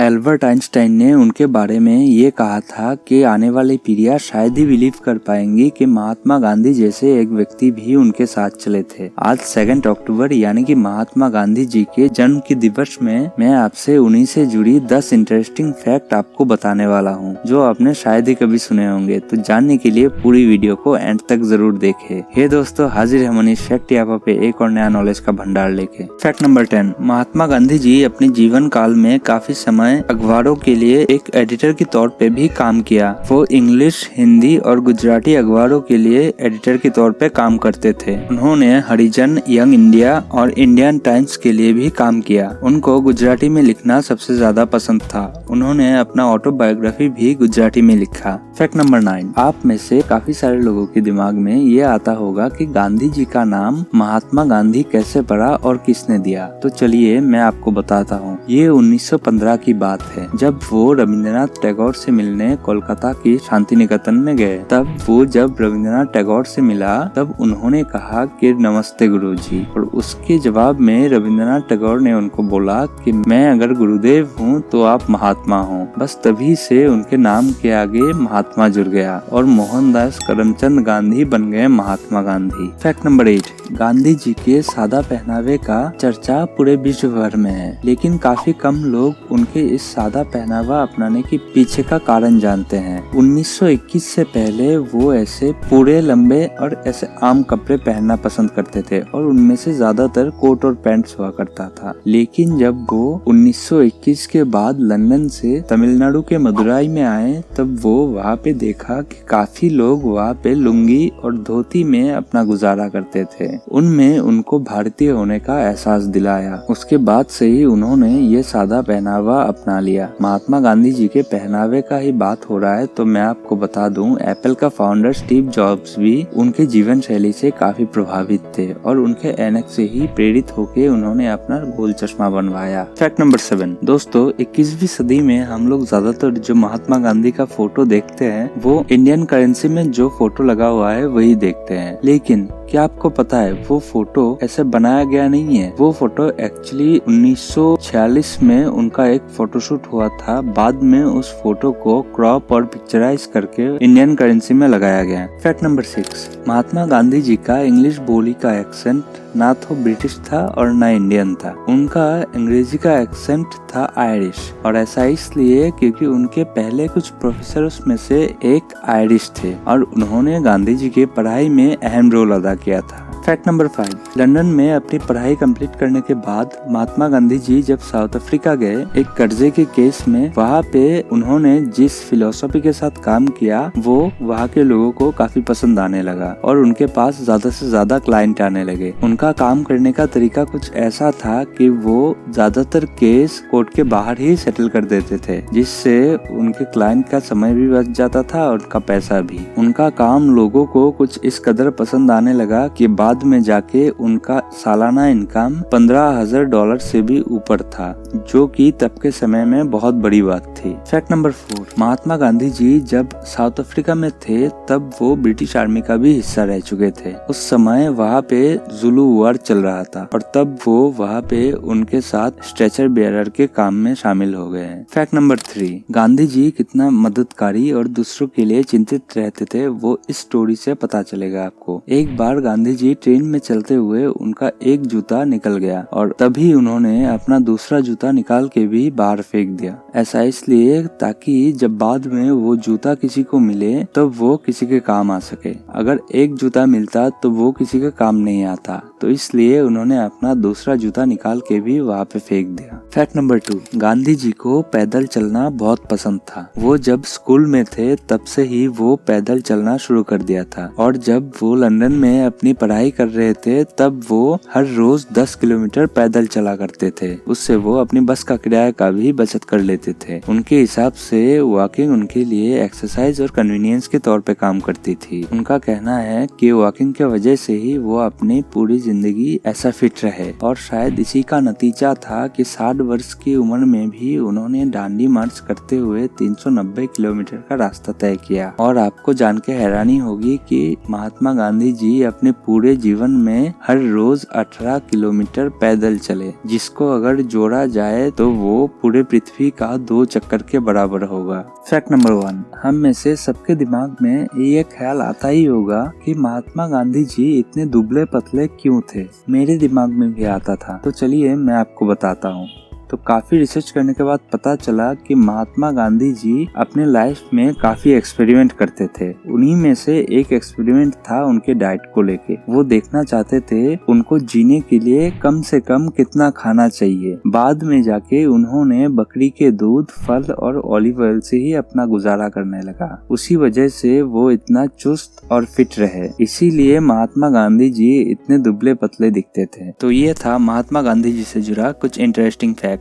Albert Einstein ने उनके बारे में ये कहा था कि आने वाली पीढ़ियां शायद ही बिलीव कर पाएंगी कि महात्मा गांधी जैसे एक व्यक्ति भी उनके साथ चले थे। आज 2 अक्टूबर यानी कि महात्मा गांधी जी के जन्म के दिवस में मैं आपसे उन्हीं से जुड़ी 10 इंटरेस्टिंग फैक्ट आपको बताने वाला हूँ, जो आपने शायद ही कभी सुने होंगे। तो जानने के लिए पूरी वीडियो को एंड तक जरूर देखें। हे दोस्तों, हाजिर है मनीष फैक्ट यहाँ पे एक और नया नॉलेज का भंडार लेके। फैक्ट नंबर 10, महात्मा गांधी जी अपने जीवन काल में काफी समय अखबारों के लिए एक एडिटर के तौर पे भी काम किया। वो इंग्लिश, हिंदी और गुजराती अखबारों के लिए एडिटर के तौर पे काम करते थे। उन्होंने हरिजन, यंग इंडिया और इंडियन टाइम्स के लिए भी काम किया। उनको गुजराती में लिखना सबसे ज्यादा पसंद था। उन्होंने अपना ऑटोबायोग्राफी भी गुजराती में लिखा। फैक्ट नंबर 9, आप में से काफी सारे लोगों के दिमाग में ये आता होगा कि गांधी जी का नाम महात्मा गांधी कैसे पड़ा और किसने दिया। तो चलिए मैं आपको बताता हूँ। ये 1915 की बात है, जब वो रविंद्रनाथ टैगोर से मिलने कोलकाता की शांति निकेतन में गए। तब वो जब रविंद्रनाथ टैगोर से मिला तब उन्होंने कहा कि नमस्ते गुरुजी, और उसके जवाब में रविंद्रनाथ टैगोर ने उनको बोला कि मैं अगर गुरुदेव हूँ तो आप महात्मा हो। बस तभी से उनके नाम के आगे महात्मा जुड़ गया और मोहनदास करमचंद गांधी बन गए महात्मा गांधी। फैक्ट नंबर 8, गांधी जी के सादा पहनावे का चर्चा पूरे विश्व भर में है, लेकिन काफी कम लोग उनके इस सादा पहनावा अपनाने के पीछे का कारण जानते हैं। 1921 से पहले वो ऐसे पूरे लंबे और ऐसे आम कपड़े पहनना पसंद करते थे और उनमें से ज्यादातर कोट और पैंट्स हुआ करता था। लेकिन जब वो 1921 के बाद लंदन से तमिलनाडु के मदुराई में आए तब वो वहाँ पे देखा कि काफी लोग वहाँ पे लुंगी और धोती में अपना गुजारा करते थे। उनमें उनको भारतीय होने का एहसास दिलाया। उसके बाद से ही उन्होंने ये सादा पहनावा अपना लिया। महात्मा गांधी जी के पहनावे का ही बात हो रहा है तो मैं आपको बता दूं, एप्पल का फाउंडर स्टीव जॉब्स भी उनके जीवन शैली से काफी प्रभावित थे और उनके एनक से ही प्रेरित होकर उन्होंने अपना गोल चश्मा बनवाया। फैक्ट नंबर 7, दोस्तों 21वीं सदी में हम लोग ज्यादातर जो महात्मा गांधी का फोटो देखते हैं वो इंडियन करेंसी में जो फोटो लगा हुआ है वही देखते हैं। लेकिन क्या आपको पता है वो फोटो ऐसे बनाया गया नहीं है। वो फोटो एक्चुअली 1946 में उनका एक फोटोशूट हुआ था। बाद में उस फोटो को क्रॉप और पिक्चराइज करके इंडियन करेंसी में लगाया गया। फैक्ट नंबर 6, महात्मा गांधी जी का इंग्लिश बोली का एक्सेंट ना तो ब्रिटिश था और ना इंडियन था। उनका अंग्रेजी का एक्सेंट था आयरिश, और ऐसा इसलिए क्योंकि उनके पहले कुछ प्रोफेसर्स में से एक आयरिश थे और उन्होंने गांधी जी की पढ़ाई में अहम रोल अदा किया था। फैक्ट नंबर 5, लंदन में अपनी पढ़ाई कंप्लीट करने के बाद महात्मा गांधी जी जब साउथ अफ्रीका गए एक कर्जे के केस में, वहाँ पे उन्होंने जिस फिलोसफी के साथ काम किया वो वहाँ के लोगों को काफी पसंद आने लगा और उनके पास ज्यादा से ज्यादा क्लाइंट आने लगे। उनका काम करने का तरीका कुछ ऐसा था कि वो ज्यादातर केस कोर्ट के बाहर ही सेटल कर देते थे, जिससे उनके क्लाइंट का समय भी बच जाता था और उनका पैसा भी। उनका काम लोगों को कुछ इस कदर पसंद आने लगा कि बाद में जाके उनका सालाना इनकम $15,000 से भी ऊपर था, जो कि तब के समय में बहुत बड़ी बात थी। फैक्ट नंबर 4, महात्मा गांधी जी जब साउथ अफ्रीका में थे तब वो ब्रिटिश आर्मी का भी हिस्सा रह चुके थे। उस समय वहाँ पे जुलू वॉर चल रहा था और तब वो वहाँ पे उनके साथ स्ट्रेचर बेयरर के काम में शामिल हो गए। फैक्ट नंबर 3, गांधी जी कितना मददकारी और दूसरों के लिए चिंतित रहते थे वो इस स्टोरी से पता चलेगा आपको। एक बार गांधी जी ट्रेन में चलते हुए उनका एक जूता निकल गया और तभी उन्होंने अपना दूसरा जूता निकाल के भी बाहर फेंक दिया। ऐसा इसलिए ताकि जब बाद में वो जूता किसी को मिले तब वो किसी के काम आ सके। अगर एक जूता मिलता तो वो किसी के काम नहीं आता, तो इसलिए उन्होंने अपना दूसरा जूता निकाल के भी वहाँ पे फेंक दिया। फैक्ट नंबर 2, गांधी जी को पैदल चलना बहुत पसंद था। वो जब स्कूल में थे तब से ही वो पैदल चलना शुरू कर दिया था और जब वो लंदन में अपनी पढ़ाई कर रहे थे तब वो हर रोज 10 किलोमीटर पैदल चला करते थे। उससे वो अपनी बस का किराया का भी बचत कर लेते थे। उनके हिसाब से वॉकिंग उनके लिए एक्सरसाइज और कन्वीनियंस के तौर पे काम करती थी। उनका कहना है कि वॉकिंग के वजह से ही वो अपनी पूरी जिंदगी ऐसा फिट रहे और शायद इसी का नतीजा था कि 60 वर्ष की उम्र में भी उन्होंने डांडी मार्च करते हुए 390 किलोमीटर का रास्ता तय किया। और आपको जान के हैरानी होगी कि महात्मा गांधी जी अपने पूरे जीवन में हर रोज 18 किलोमीटर पैदल चले, जिसको अगर जोड़ा जाए तो वो पूरे पृथ्वी का 2 चक्कर के बराबर होगा। फैक्ट नंबर 1, हम में से सबके दिमाग में ये ख्याल आता ही होगा कि महात्मा गांधी जी इतने दुबले पतले क्यों थे। मेरे दिमाग में भी आता था, तो चलिए मैं आपको बताता हूँ। तो काफी रिसर्च करने के बाद पता चला कि महात्मा गांधी जी अपने लाइफ में काफी एक्सपेरिमेंट करते थे। उन्हीं में से एक एक्सपेरिमेंट था उनके डाइट को लेके। वो देखना चाहते थे उनको जीने के लिए कम से कम कितना खाना चाहिए। बाद में जाके उन्होंने बकरी के दूध, फल और ऑलिव ऑयल से ही अपना गुजारा करने लगा। उसी वजह से वो इतना चुस्त और फिट रहे, इसीलिए महात्मा गांधी जी इतने दुबले पतले दिखते थे। तो ये था महात्मा गांधी जी से जुड़ा कुछ इंटरेस्टिंग फैक्ट।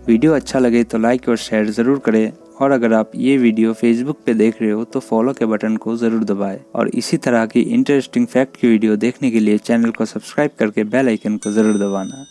वीडियो अच्छा लगे तो लाइक और शेयर जरूर करें, और अगर आप ये वीडियो फेसबुक पे देख रहे हो तो फॉलो के बटन को जरूर दबाएं, और इसी तरह की इंटरेस्टिंग फैक्ट की वीडियो देखने के लिए चैनल को सब्सक्राइब करके बेल आइकन को जरूर दबाना।